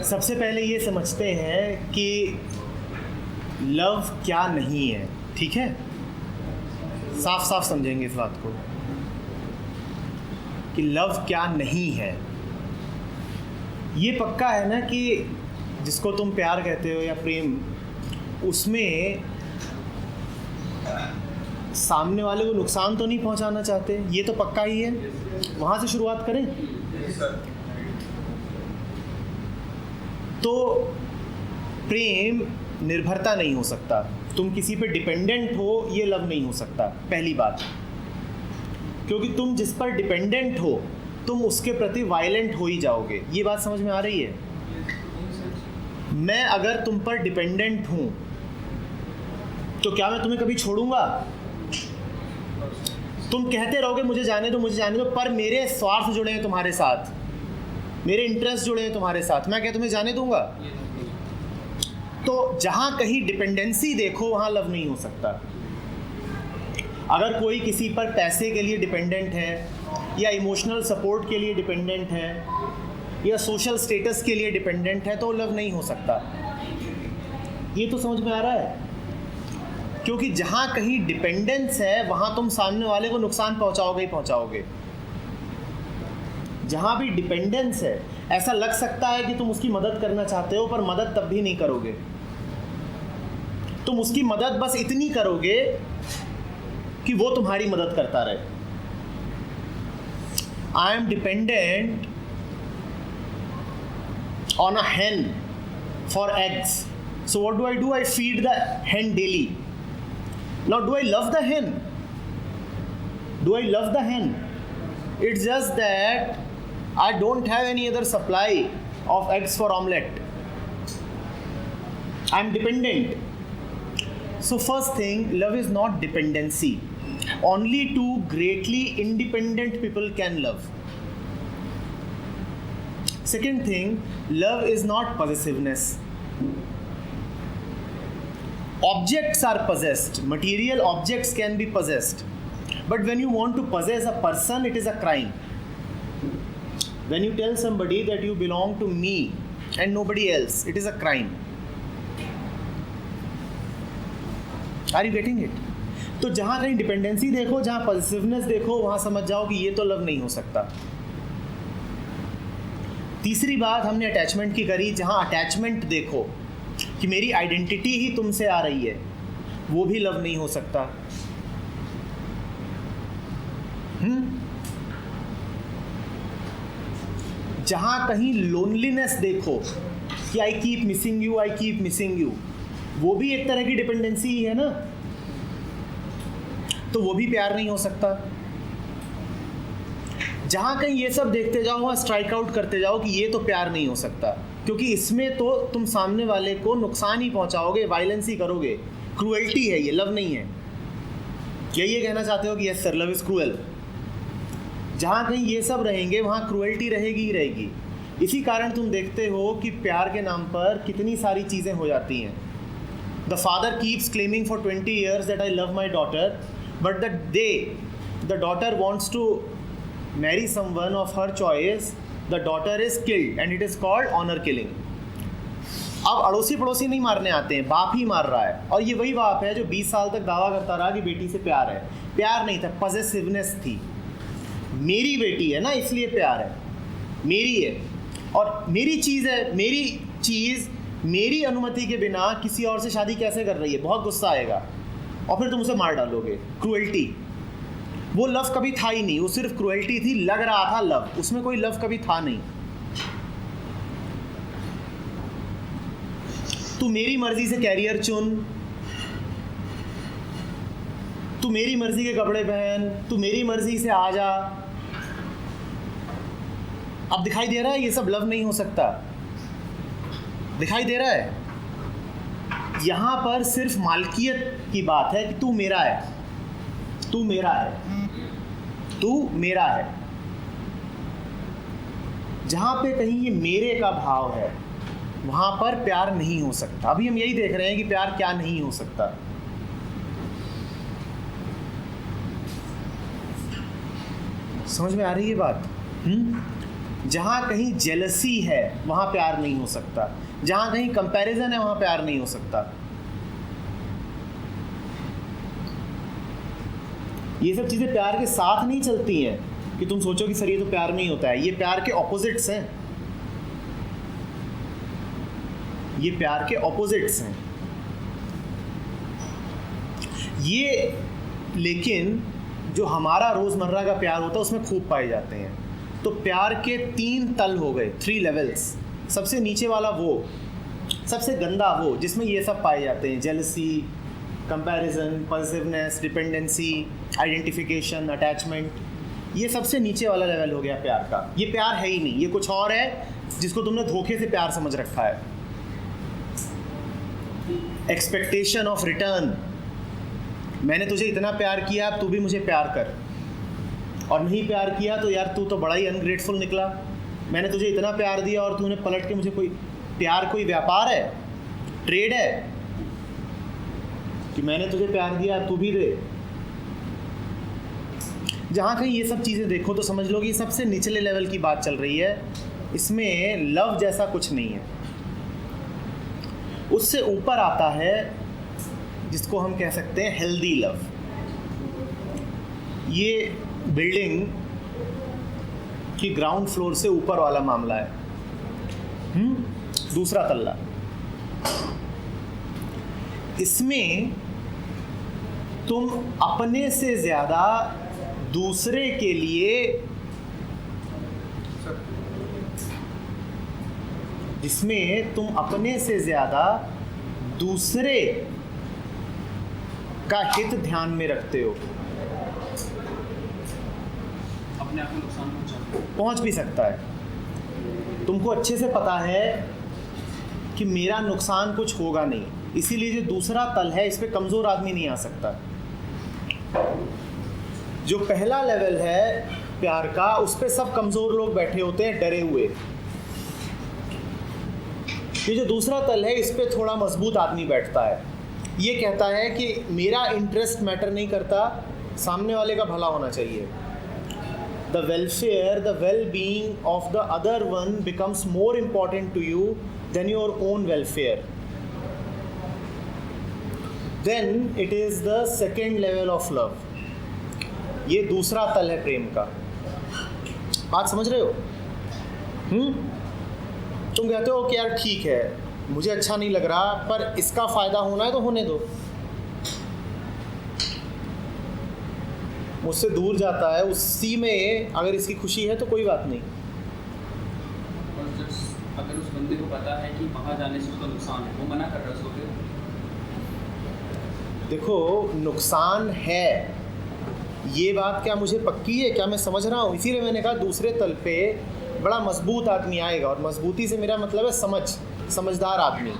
सबसे पहले ये समझते हैं कि लव क्या नहीं है, ठीक है? साफ साफ समझेंगे इस बात को कि लव क्या नहीं है। ये पक्का है ना कि जिसको तुम प्यार कहते हो या प्रेम, उसमें सामने वाले को नुकसान तो नहीं पहुंचाना चाहते, ये तो पक्का ही है। वहां से शुरुआत करें। तो प्रेम निर्भरता नहीं हो सकता, तुम किसी पे डिपेंडेंट हो, ये लव नहीं हो सकता, पहली बात। क्योंकि तुम जिस पर डिपेंडेंट हो तुम उसके प्रति वायलेंट हो ही जाओगे। ये बात समझ में आ रही है? मैं अगर तुम पर डिपेंडेंट हूं तो क्या मैं तुम्हें कभी छोड़ूंगा? तुम कहते रहोगे मुझे जाने दो मुझे जाने दो, पर मेरे स्वार्थ जुड़े हैं तुम्हारे साथ, मेरे इंटरेस्ट जुड़े हैं तुम्हारे साथ, मैं क्या तुम्हें जाने दूंगा? तो जहां कहीं डिपेंडेंसी देखो वहां लव नहीं हो सकता। अगर कोई किसी पर पैसे के लिए डिपेंडेंट है या इमोशनल सपोर्ट के लिए डिपेंडेंट है या सोशल स्टेटस के लिए डिपेंडेंट है तो लव नहीं हो सकता। ये तो समझ में आ रहा है? क्योंकि जहां कहीं डिपेंडेंस है वहां तुम सामने वाले को नुकसान पहुंचाओगे ही पहुंचाओगे। जहां भी डिपेंडेंस है, ऐसा लग सकता है कि तुम उसकी मदद करना चाहते हो, पर मदद तब भी नहीं करोगे। तुम उसकी मदद बस इतनी करोगे कि वो तुम्हारी मदद करता रहे। I am dependent on a hen for eggs. So what do? I feed the hen daily. Now do I love the hen? Do I love the hen? It's just that I don't have any other supply of eggs for omelette. I'm dependent. So first thing, love is not dependency. Only two greatly independent people can love. Second thing, love is not possessiveness. Objects are possessed. Material objects can be possessed. But when you want to possess a person, it is a crime. When you tell somebody that you belong to me and nobody else, it is a crime. Are you getting it? तो जहाँ कहीं dependency देखो, जहाँ positiveness देखो, वहाँ समझ जाओ कि ये तो लव नहीं हो सकता। तीसरी बात हमने अटैचमेंट की करी। जहाँ अटैचमेंट देखो कि मेरी आइडेंटिटी ही तुमसे आ रही है, वो भी लव नहीं हो सकता। जहाँ कहीं लोनलीनेस देखो कि I keep missing you, I keep missing you, वो भी एक तरह की डिपेंडेंसी ही है ना, तो वो भी प्यार नहीं हो सकता। जहाँ कहीं ये सब देखते जाओ वहाँ स्ट्राइक आउट करते जाओ कि ये तो प्यार नहीं हो सकता, क्योंकि इसमें तो तुम सामने वाले को नुकसान ही पहुँचाओगे, वायलेंस ही करोगे, क्रूएल्टी है, ये लव नहीं है। यही ये कहना चाहते हो कि yes sir, love is cruel. जहाँ कहीं ये सब रहेंगे वहाँ क्रूएल्टी रहेगी ही रहेगी। इसी कारण तुम देखते हो कि प्यार के नाम पर कितनी सारी चीज़ें हो जाती हैं। The father keeps claiming for 20 years that I love my daughter, but the daughter wants to marry someone of her choice, the daughter is killed and it is called honor killing. अब अड़ोसी पड़ोसी नहीं मारने आते हैं, बाप ही मार रहा है। और ये वही बाप है जो 20 साल तक दावा करता रहा कि बेटी से प्यार है। प्यार नहीं था, पॉजेसिवनेस थी। मेरी बेटी है ना, इसलिए प्यार है, मेरी है और मेरी चीज़ है। मेरी चीज़ मेरी अनुमति के बिना किसी और से शादी कैसे कर रही है? बहुत गुस्सा आएगा और फिर तुम उसे मार डालोगे। क्रूएल्टी। वो लव कभी था ही नहीं, वो सिर्फ क्रूएल्टी थी, लग रहा था लव, उसमें कोई लव कभी था नहीं। तू मेरी मर्जी से कैरियर चुन, तू मेरी मर्जी के कपड़े पहन, तू मेरी मर्जी से आ जा। अब दिखाई दे रहा है ये सब लव नहीं हो सकता। दिखाई दे रहा है यहां पर सिर्फ मालकियत की बात है कि तू मेरा है, तू मेरा है, तू मेरा है। जहां पे कहीं ये मेरे का भाव है वहां पर प्यार नहीं हो सकता। अभी हम यही देख रहे हैं कि प्यार क्या नहीं हो सकता। समझ में आ रही है बात? जहाँ कहीं जेलसी है वहाँ प्यार नहीं हो सकता, जहाँ कहीं कंपैरिजन है वहाँ प्यार नहीं हो सकता। ये सब चीज़ें प्यार के साथ नहीं चलती हैं कि तुम सोचो कि सर ये तो प्यार नहीं होता है। ये प्यार के ऑपोजिट्स हैं, ये प्यार के ऑपोजिट्स हैं ये। लेकिन जो हमारा रोज़मर्रा का प्यार होता है उसमें खूब पाए जाते हैं। तो प्यार के 3 तल हो गए, 3 लेवल्स। सबसे नीचे वाला वो, सबसे गंदा वो जिसमें ये सब पाए जाते हैं, jealousy, comparison, positiveness, dependency, identification, attachment. ये सबसे नीचे वाला लेवल हो गया प्यार का। ये प्यार है ही नहीं, ये कुछ और है जिसको तुमने धोखे से प्यार समझ रखा है। एक्सपेक्टेशन ऑफ रिटर्न, मैंने तुझे इतना प्यार किया, अब तू भी मुझे प्यार कर, और नहीं प्यार किया तो यार तू तो बड़ा ही अनग्रेटफुल निकला। मैंने तुझे इतना प्यार दिया और तूने पलट के मुझे कोई प्यार, कोई व्यापार है, ट्रेड है कि मैंने तुझे प्यार दिया तू भी दे। जहाँ कहीं ये सब चीज़ें देखो तो समझ लो कि सबसे निचले लेवल की बात चल रही है। इसमें लव जैसा कुछ नहीं है। उससे ऊपर आता है जिसको हम कह सकते हैं हेल्दी लव। ये बिल्डिंग की ग्राउंड फ्लोर से ऊपर वाला मामला है, दूसरा तल्ला। इसमें तुम अपने से ज़्यादा दूसरे के लिए, जिसमें तुम अपने से ज़्यादा दूसरे का हित ध्यान में रखते हो। अपने आप को नुकसान पहुंच भी सकता है। तुमको अच्छे से पता है कि मेरा नुकसान कुछ होगा नहीं, इसीलिए जो दूसरा तल है इस पे कमज़ोर आदमी नहीं आ सकता। जो पहला लेवल है प्यार का, उस पे सब कमज़ोर लोग बैठे होते हैं, डरे हुए। ये जो दूसरा तल है इस पे थोड़ा मजबूत आदमी बैठता है। ये कहता है कि मेरा इंटरेस्ट मैटर नहीं करता, सामने वाले का भला होना चाहिए। The welfare, the well being of the other one becomes more important to you then your own welfare. Then it is the second level of love. ये दूसरा तल है प्रेम का। बात समझ रहे हो? तुम कहते हो कि यार ठीक है, मुझे अच्छा नहीं लग रहा, पर इसका फ़ायदा होना है तो होने दो। मुझसे दूर जाता है, उसी में अगर इसकी खुशी है तो कोई बात नहीं। और अगर उस बंदे को पता है कि वहाँ जाने से उसका नुकसान है, वो मना कर रहा है उसको, फिर देखो नुकसान है, ये बात क्या मुझे पक्की है, क्या मैं समझ रहा हूँ? इसीलिए मैंने कहा दूसरे तल पे बड़ा मजबूत आदमी आएगा, और मजबूती से मेरा मतलब है समझदार आदमी।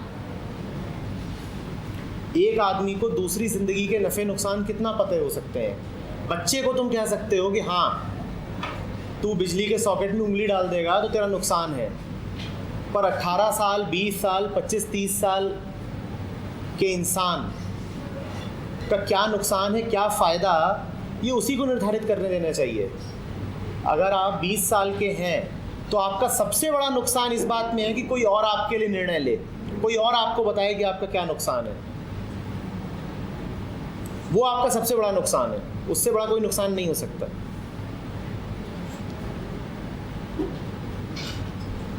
एक आदमी को दूसरी ज़िंदगी के नफ़े नुकसान कितना पता हो सकते हैं। बच्चे को तुम कह सकते हो कि हाँ तू बिजली के सॉकेट में उंगली डाल देगा तो तेरा नुकसान है, पर 18 साल, 20 साल, 25, 30 साल के इंसान का क्या नुकसान है, क्या फ़ायदा, ये उसी को निर्धारित करने देना चाहिए। अगर आप 20 साल के हैं तो आपका सबसे बड़ा नुकसान इस बात में है कि कोई और आपके लिए निर्णय ले, कोई और आपको बताए कि आपका क्या नुकसान है। वो आपका सबसे बड़ा नुकसान है, उससे बड़ा कोई नुकसान नहीं हो सकता।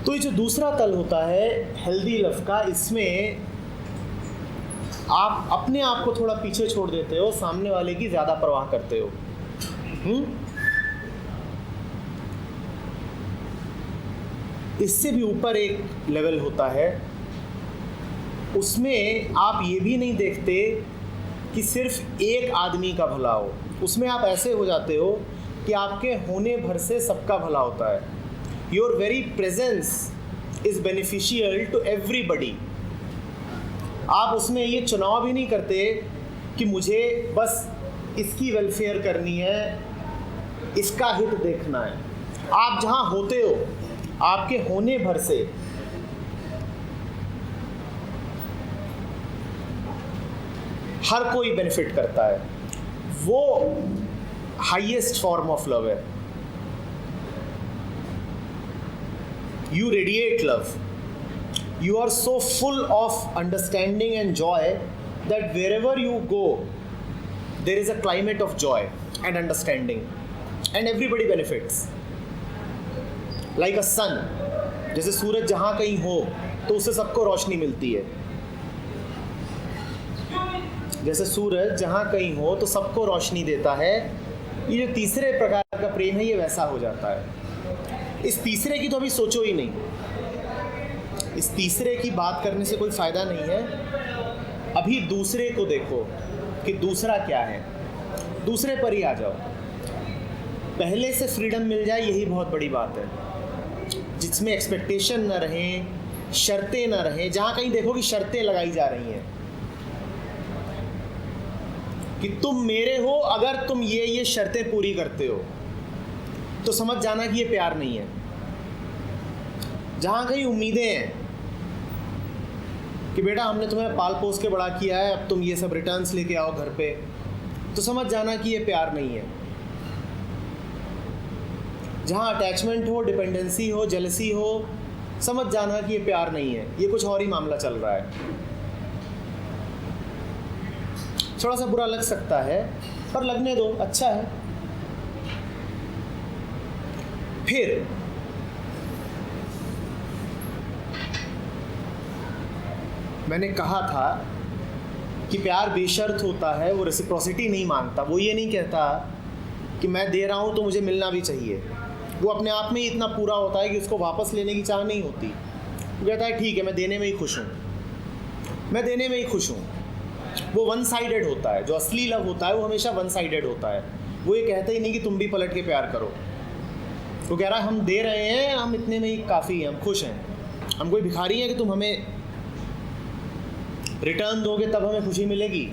तो ये जो दूसरा तल होता है हेल्दी लव का, इसमें आप अपने आप को थोड़ा पीछे छोड़ देते हो, सामने वाले की ज़्यादा परवाह करते हो। इससे भी ऊपर एक लेवल होता है, उसमें आप ये भी नहीं देखते कि सिर्फ एक आदमी का भला हो, उसमें आप ऐसे हो जाते हो कि आपके होने भर से सबका भला होता है। Your very presence is beneficial to everybody. आप उसमें ये चुनाव भी नहीं करते कि मुझे बस इसकी वेलफेयर करनी है, इसका हित देखना है। आप जहाँ होते हो, आपके होने भर से हर कोई बेनिफिट करता है। वो हाईएस्ट फॉर्म ऑफ लव है। You radiate love. You are so full of understanding and joy that wherever you go, there is a climate of joy and understanding, and everybody benefits. Like a sun, जैसे सूरज जहाँ कहीं हो तो उससे सबको रोशनी मिलती है. जैसे सूरज जहाँ कहीं हो तो सबको रोशनी देता है. ये जो तीसरे प्रकार का प्रेम है ये वैसा हो जाता है. इस तीसरे की तो अभी सोचो ही नहीं. इस तीसरे की बात करने से कोई फ़ायदा नहीं है. अभी दूसरे को देखो कि दूसरा क्या है. दूसरे पर ही आ जाओ. पहले से फ्रीडम मिल जाए यही बहुत बड़ी बात है, जिसमें एक्सपेक्टेशन ना रहे, शर्तें ना रहें. जहाँ कहीं देखो कि शर्तें लगाई जा रही हैं कि तुम मेरे हो, अगर तुम ये शर्तें पूरी करते हो तो समझ जाना कि ये प्यार नहीं है. जहाँ कहीं उम्मीदें हैं कि बेटा हमने तुम्हें पाल पोस के बड़ा किया है, अब तुम ये सब रिटर्न्स लेके आओ घर पे, तो समझ जाना कि ये प्यार नहीं है. जहाँ अटैचमेंट हो, डिपेंडेंसी हो, जेलसी हो, समझ जाना कि ये प्यार नहीं है, ये कुछ और ही मामला चल रहा है. थोड़ा सा बुरा लग सकता है पर लगने दो, अच्छा है. फिर मैंने कहा था कि प्यार बेशर्त होता है, वो रेसिप्रोसिटी नहीं मांगता. वो ये नहीं कहता कि मैं दे रहा हूँ तो मुझे मिलना भी चाहिए. वो अपने आप में ही इतना पूरा होता है कि उसको वापस लेने की चाह नहीं होती. वो कहता है ठीक है, मैं देने में ही खुश हूँ, मैं देने में ही खुश हूँ. वो वन साइडेड होता है. जो असली लव होता है वो हमेशा वन साइडेड होता है. वो ये कहता ही नहीं कि तुम भी पलट के प्यार करो. वो कह रहा है हम दे रहे हैं, हम इतने में ही काफ़ी हैं, हम खुश हैं. हम कोई भिखारी हैं कि तुम हमें रिटर्न दोगे तब हमें खुशी मिलेगी.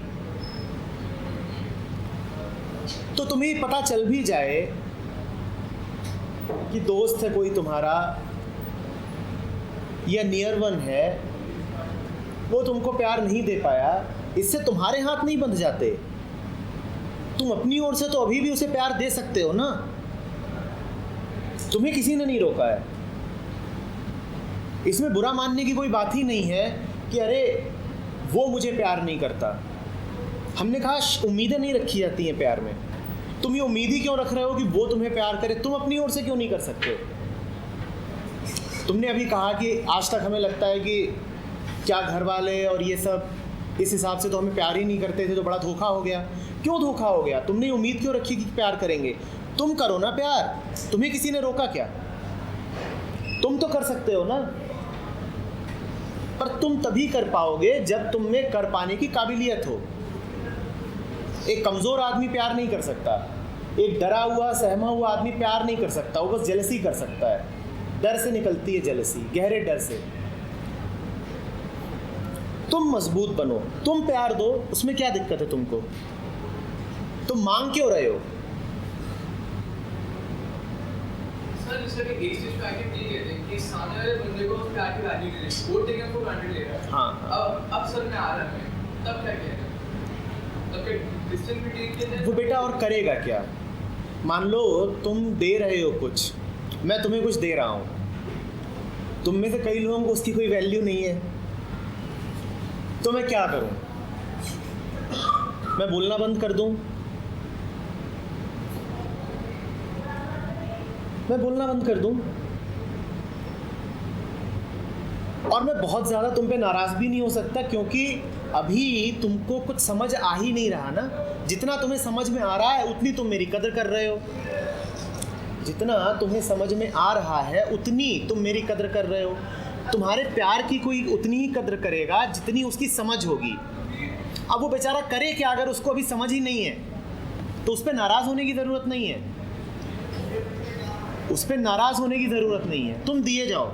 तो तुम्हें पता चल भी जाए कि दोस्त है कोई तुम्हारा या नियर वन है, वो तुमको प्यार नहीं दे पाया, इससे तुम्हारे हाथ नहीं बंध जाते. तुम अपनी ओर से तो अभी भी उसे प्यार दे सकते हो ना. तुम्हें किसी ने नहीं रोका है. इसमें बुरा मानने की कोई बात ही नहीं है कि अरे वो मुझे प्यार नहीं करता. हमने कहा उम्मीदें नहीं रखी जाती हैं प्यार में. तुम ये उम्मीद ही क्यों रख रहे हो कि वो तुम्हें प्यार करे? तुम अपनी ओर से क्यों नहीं कर सकते? तुमने अभी कहा कि आज तक हमें लगता है कि क्या घर वाले और ये सब इस हिसाब से तो हमें प्यार ही नहीं करते थे, तो बड़ा धोखा हो गया. क्यों धोखा हो गया? तुमने उम्मीद क्यों रखी कि प्यार करेंगे? तुम करो ना प्यार. तुम्हें किसी ने रोका क्या? तुम तो कर सकते हो ना. पर तुम तभी कर पाओगे जब तुम में कर पाने की काबिलियत हो. एक कमज़ोर आदमी प्यार नहीं कर सकता. एक डरा हुआ सहमा हुआ आदमी प्यार नहीं कर सकता. वो बस जेलसी कर सकता है. डर से निकलती है जेलसी, गहरे डर से. तुम मजबूत बनो, तुम प्यार दो, उसमें क्या दिक्कत है तुमको? तुम मांग क्यों रहे हो? सर जैसे कि एक चीज का ठीक है कि सामने वाले बंदे को प्यार की वैल्यू नहीं है, वो टेकन फॉर ग्रांटेड ले रहा है. हाँ. अब सर मैं आ रहा हूं, तब क्या किया? तब फिर डिस्टेंस भी ठीक है. वो बेटा और करेगा क्या? मान लो तुम दे रहे हो कुछ, मैं तुम्हें कुछ दे रहा हूँ, तुम में से कई लोगों को उसकी कोई वैल्यू नहीं है, तो मैं क्या करूँ? मैं बोलना बंद कर दूँ? मैं बोलना बंद कर दूँ? और मैं बहुत ज़्यादा तुम पे नाराज़ भी नहीं हो सकता, क्योंकि अभी तुमको कुछ समझ आ ही नहीं रहा ना. जितना तुम्हें समझ में आ रहा है उतनी तुम मेरी कदर कर रहे हो. जितना तुम्हें समझ में आ रहा है उतनी तुम मेरी कदर कर रहे हो. तुम्हारे प्यार की कोई उतनी ही कदर करेगा जितनी उसकी समझ होगी. अब वो बेचारा करे क्या अगर उसको अभी समझ ही नहीं है? तो उस पर नाराज़ होने की ज़रूरत नहीं है. उस पर नाराज़ होने की ज़रूरत नहीं है. तुम दिए जाओ.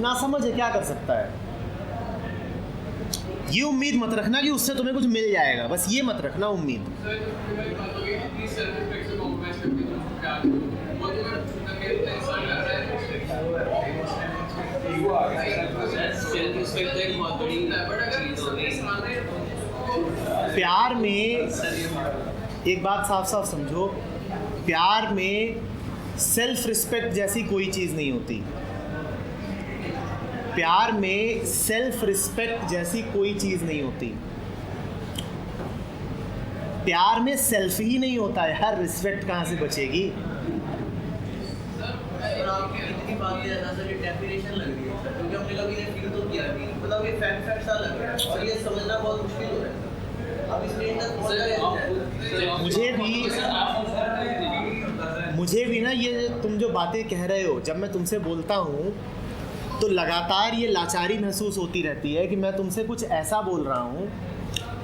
ना समझ है क्या कर सकता है? ये उम्मीद मत रखना कि उससे तुम्हें कुछ मिल जाएगा. बस ये मत रखना उम्मीद. प्यार में एक बात साफ साफ समझो, प्यार में सेल्फ रिस्पेक्ट जैसी कोई चीज़ नहीं होती। प्यार में सेल्फ रिस्पेक्ट जैसी कोई चीज़ नहीं होती। प्यार में सेल्फ ही नहीं होता है, हर रिस्पेक्ट कहाँ से बचेगी? सर आपकी इतनी बातें है ना सर, ये डेफिनेशन लग रही है सर, क्योंकि हमने कभी ये फील तो किया नहीं, मतलब ये फैक्ट सा लग रहा है और ये समझना बहुत मुश्किल हो रहा है सर। अब इसमें तक मुझे भी ना ये तुम जो बातें कह रहे हो, जब मैं तुमसे बोलता हूँ तो लगातार ये लाचारी महसूस होती रहती है कि मैं तुमसे कुछ ऐसा बोल रहा हूँ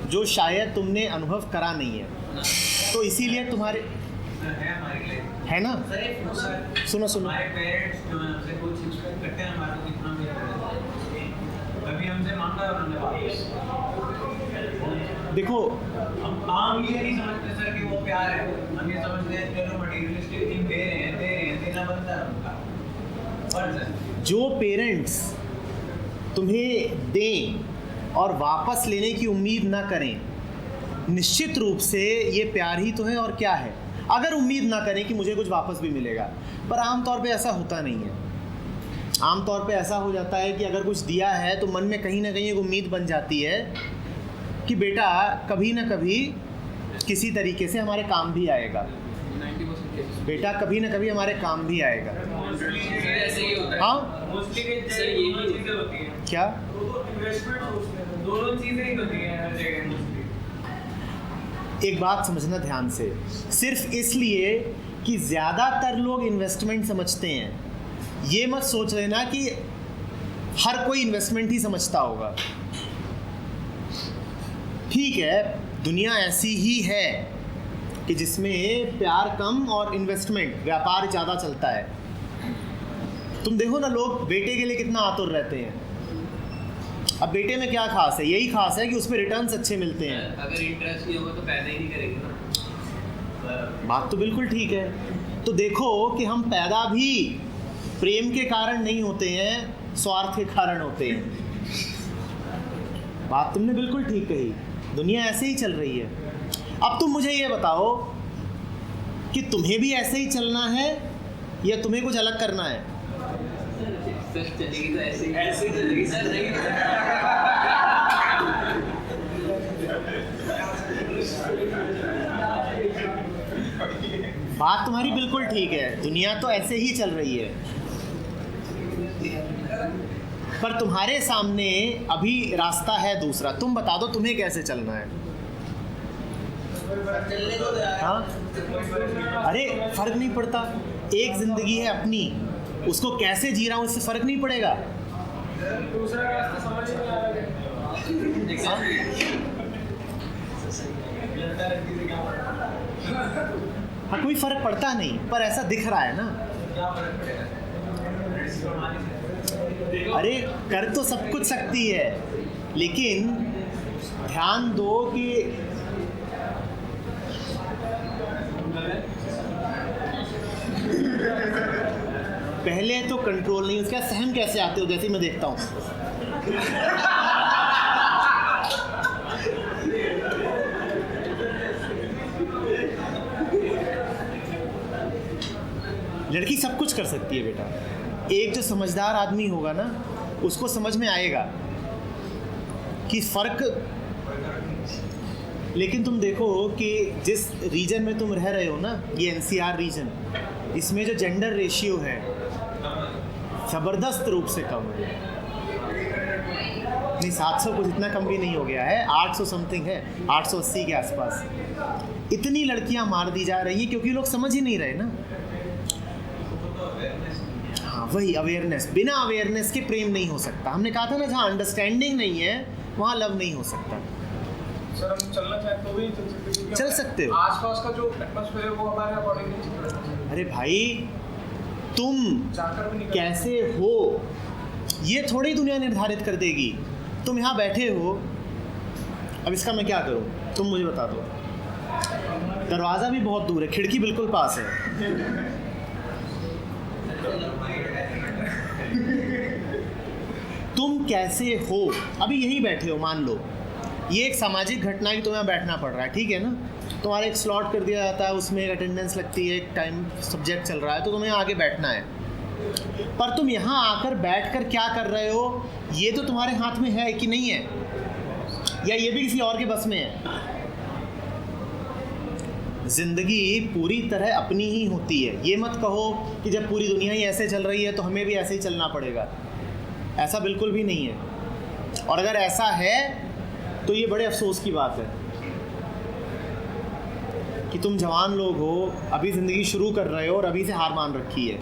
जो शायद तुमने अनुभव करा नहीं है, तो इसीलिए तुम्हारे है ना। सुनो सुनो, हमारे पेरेंट्स जो हैं हमसे कुछ एक्सपेक्ट करते हैं हमारे कितना भी कभी हमसे मांगा और हमने वापस। देखो हम ये नहीं समझते सर कि वो प्यार है, हम ये समझते हैं चलो मटेरियलिस्टिक थिंग दे रहे हैं देना बनता है उनका फर्ज है। जो पेरेंट्स तुम्हें दें और वापस लेने की उम्मीद ना करें, निश्चित रूप से ये प्यार ही तो है और क्या है। अगर उम्मीद ना करें कि मुझे कुछ वापस भी मिलेगा, पर आमतौर पे ऐसा होता नहीं है। आमतौर पे ऐसा हो जाता है कि अगर कुछ दिया है तो मन में कहीं ना कहीं एक उम्मीद बन जाती है कि बेटा कभी ना कभी किसी तरीके से हमारे काम भी आएगा, 90% केसेस बेटा कभी ना कभी हमारे काम भी आएगा। ऐसे ही होता है। हाँ मोस्टली सर, यही चीजें होती हैं, क्या? इन्वेस्टमेंट होते हैं, दोनों चीजें ही होती हैं हर जगह मोस्टली। एक बात समझना ध्यान से, सिर्फ इसलिए कि ज़्यादातर लोग इन्वेस्टमेंट समझते हैं, ये मत सोच लेना कि हर कोई इन्वेस्टमेंट ही समझता होगा। ठीक है, दुनिया ऐसी ही है कि जिसमें प्यार कम और इन्वेस्टमेंट व्यापार ज़्यादा चलता है। तुम देखो ना, लोग बेटे के लिए कितना आतुर रहते हैं। अब बेटे में क्या खास है? यही खास है कि उसमें रिटर्न्स अच्छे मिलते हैं। अगर इंटरेस्ट नहीं होगा तो पैदा ही नहीं करेंगे ना। बात तो बिल्कुल ठीक है। तो देखो कि हम पैदा भी प्रेम के कारण नहीं होते हैं, स्वार्थ के कारण होते हैं। बात तुमने बिल्कुल ठीक कही, दुनिया ऐसे ही चल रही है। अब तुम मुझे ये बताओ कि तुम्हें भी ऐसे ही चलना है या तुम्हें कुछ अलग करना है? सर चलेगी तो ऐसे ही चलेगी सर, नहीं बात तुम्हारी बिल्कुल ठीक है, दुनिया तो ऐसे ही चल रही है, पर तुम्हारे सामने अभी रास्ता है दूसरा। तुम बता दो तुम्हें कैसे चलना है। चलने को तैयार। हाँ, अरे फर्क नहीं पड़ता, एक जिंदगी है अपनी, उसको कैसे जी रहा हूँ इससे फर्क नहीं पड़ेगा। दूसरा रास्ता समझ नहीं आ रहा है। हाँ, कोई फर्क पड़ता नहीं, पर ऐसा दिख रहा है ना। क्या फर्क पड़ेगा? अरे कर तो सब कुछ सकती है, लेकिन ध्यान दो कि पहले तो कंट्रोल नहीं, उसका सहम कैसे आते हो, जैसे मैं देखता हूँ। लड़की सब कुछ कर सकती है बेटा। एक जो समझदार आदमी होगा ना, उसको समझ में आएगा कि फ़र्क। लेकिन तुम देखो कि जिस रीजन में तुम रह रहे हो ना, ये NCR रीजन, इसमें जो जेंडर रेशियो है ज़बरदस्त रूप से कम है। नहीं, 700 कुछ इतना कम भी नहीं हो गया है, 800 समथिंग है, 880 के आसपास। इतनी लड़कियां मार दी जा रही हैं क्योंकि लोग समझ ही नहीं रहे ना। हाँ, वही अवेयरनेस। बिना अवेयरनेस के प्रेम नहीं हो सकता। हमने कहा था ना, जहाँ अंडरस्टैंडिंग नहीं है वहाँ लव नहीं हो सकता। सर हम चलना चाहें तो भी चल सकते हैं, चल सकते हो। आसपास का जो एटमॉस्फेयर है वो हमारे अकॉर्डिंग नहीं चल रहा है। अरे भाई, तुम चाहकर भी नहीं कैसे हो ये थोड़ी दुनिया निर्धारित कर देगी। तुम यहाँ बैठे हो, अब इसका मैं क्या करूँ, तुम मुझे बता दो। दरवाज़ा भी बहुत दूर है, खिड़की बिल्कुल पास है। तुम कैसे हो, अभी यहीं बैठे हो, मान लो ये एक सामाजिक घटना है कि तुम्हें बैठना पड़ रहा है, ठीक है ना। तुम्हारा एक स्लॉट कर दिया जाता है, उसमें एक अटेंडेंस लगती है, एक टाइम सब्जेक्ट चल रहा है, तो तुम्हें आगे बैठना है। पर तुम यहाँ आकर बैठकर क्या कर रहे हो, ये तो तुम्हारे हाथ में है कि नहीं है, या ये भी किसी और के बस में है। ज़िंदगी पूरी तरह अपनी ही होती है। ये मत कहो कि जब पूरी दुनिया ही ऐसे चल रही है तो हमें भी ऐसे ही चलना पड़ेगा, ऐसा बिल्कुल भी नहीं है। और अगर ऐसा है तो ये बड़े अफसोस की बात है कि तुम जवान लोग हो, अभी ज़िंदगी शुरू कर रहे हो और अभी से हार मान रखी है।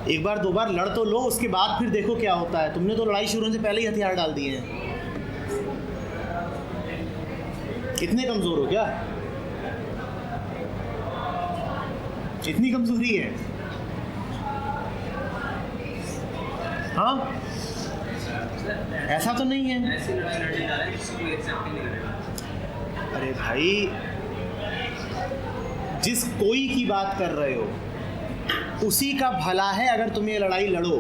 एक बार दो बार लड़ तो लो, उसके बाद फिर देखो क्या होता है। तुमने तो लड़ाई शुरू होने से पहले ही हथियार डाल दिए हैं। कितने कमज़ोर हो, क्या इतनी कमज़ोरी है? हाँ, ऐसा तो नहीं है। ऐसी लड़ाई लड़ने जा रहे हैं जिसको कोई एक्सेप्ट नहीं करेगा। अरे भाई, जिस कोई की बात कर रहे हो उसी का भला है अगर तुम ये लड़ाई लड़ो,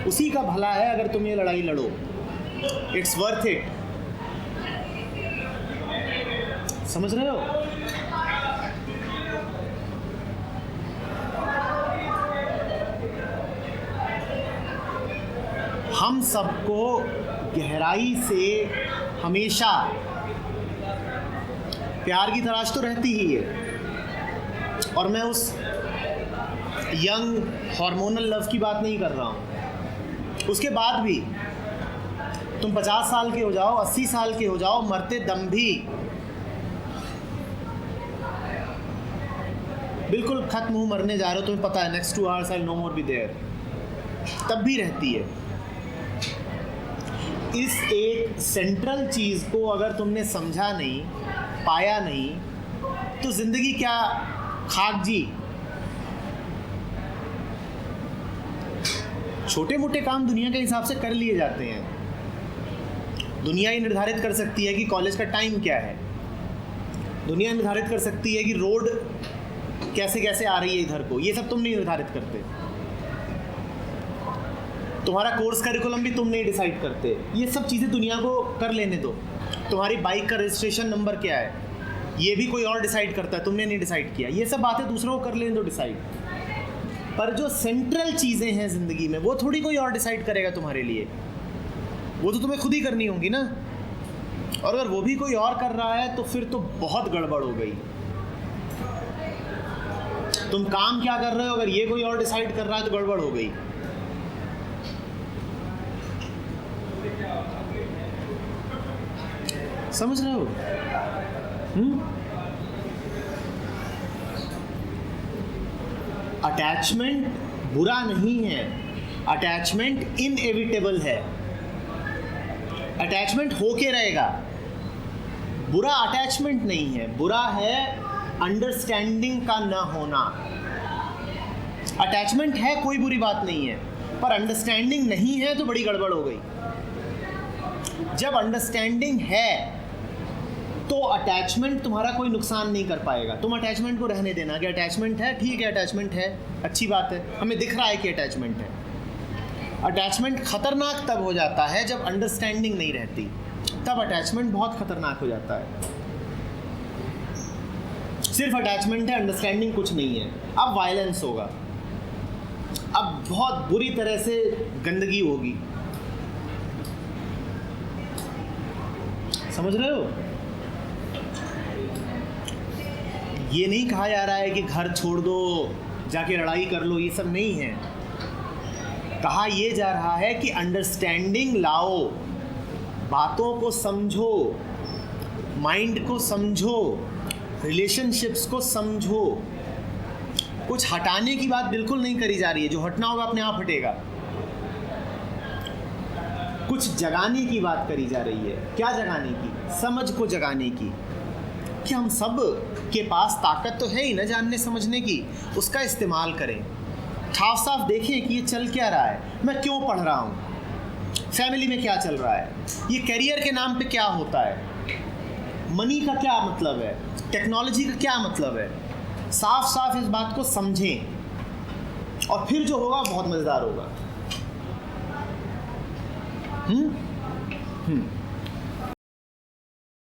उसी का भला है अगर तुम ये लड़ाई लड़ो। It's worth it. समझ रहे हो? हम सबको गहराई से हमेशा प्यार की तलाश तो रहती ही है। और मैं उस यंग हार्मोनल लव की बात नहीं कर रहा हूँ। उसके बाद भी तुम 50 साल के हो जाओ, 80 साल के हो जाओ, मरते दम भी बिल्कुल खत्म हो, मरने जा रहे हो, तुम्हें पता है next 2 hours I no more be there, तब भी रहती है। इस एक सेंट्रल चीज़ को अगर तुमने समझा नहीं, पाया नहीं, तो ज़िंदगी क्या खाक जी। छोटे मोटे काम दुनिया के हिसाब से कर लिए जाते हैं। दुनिया ही निर्धारित कर सकती है कि कॉलेज का टाइम क्या है, दुनिया निर्धारित कर सकती है कि रोड कैसे कैसे आ रही है इधर को, ये सब तुम नहीं निर्धारित करते। तुम्हारा कोर्स करिकुलम भी तुम नहीं डिसाइड करते। ये सब चीज़ें दुनिया को कर लेने दो। तुम्हारी बाइक का रजिस्ट्रेशन नंबर क्या है, ये भी कोई और डिसाइड करता है, तुमने नहीं डिसाइड किया। ये सब बातें दूसरों को कर लेने दो डिसाइड। पर जो सेंट्रल चीज़ें हैं ज़िंदगी में, वो थोड़ी कोई और डिसाइड करेगा तुम्हारे लिए, वो तो तुम्हें खुद ही करनी होंगी ना। और अगर वो भी कोई और कर रहा है तो फिर तो बहुत गड़बड़ हो गई। तुम काम क्या कर रहे हो, अगर ये कोई और डिसाइड कर रहा है तो गड़बड़ हो गई। समझ रहे हो? अटैचमेंट बुरा नहीं है, अटैचमेंट इनएविटेबल है। अटैचमेंट होके रहेगा, बुरा अटैचमेंट नहीं है, बुरा है अंडरस्टैंडिंग का ना होना। अटैचमेंट है, कोई बुरी बात नहीं है, पर अंडरस्टैंडिंग नहीं है तो बड़ी गड़बड़ हो गई। जब अंडरस्टैंडिंग है तो अटैचमेंट तुम्हारा कोई नुकसान नहीं कर पाएगा। तुम अटैचमेंट को रहने देना कि अटैचमेंट है, ठीक है, अटैचमेंट है, अच्छी बात है, हमें दिख रहा है कि अटैचमेंट है। अटैचमेंट खतरनाक तब हो जाता है जब अंडरस्टैंडिंग नहीं रहती, तब अटैचमेंट बहुत खतरनाक हो जाता है। सिर्फ अटैचमेंट है, अंडरस्टैंडिंग कुछ नहीं है। अब वायलेंस होगा, अब बहुत बुरी तरह से गंदगी होगी। समझ रहे हो? ये नहीं कहा जा रहा है कि घर छोड़ दो, जाके लड़ाई कर लो, ये सब नहीं है। कहा यह जा रहा है कि अंडरस्टैंडिंग लाओ, बातों को समझो, माइंड को समझो, रिलेशनशिप्स को समझो। कुछ हटाने की बात बिल्कुल नहीं करी जा रही है, जो हटना होगा अपने आप हटेगा। कुछ जगाने की बात करी जा रही है। क्या जगाने की? समझ को जगाने की। कि हम सब के पास ताकत तो है ही ना जानने समझने की, उसका इस्तेमाल करें। साफ साफ देखें कि ये चल क्या रहा है, मैं क्यों पढ़ रहा हूँ, फैमिली में क्या चल रहा है, ये करियर के नाम पे क्या होता है, मनी का क्या मतलब है, टेक्नोलॉजी का क्या मतलब है। साफ साफ इस बात को समझें और फिर जो होगा बहुत मज़ेदार होगा।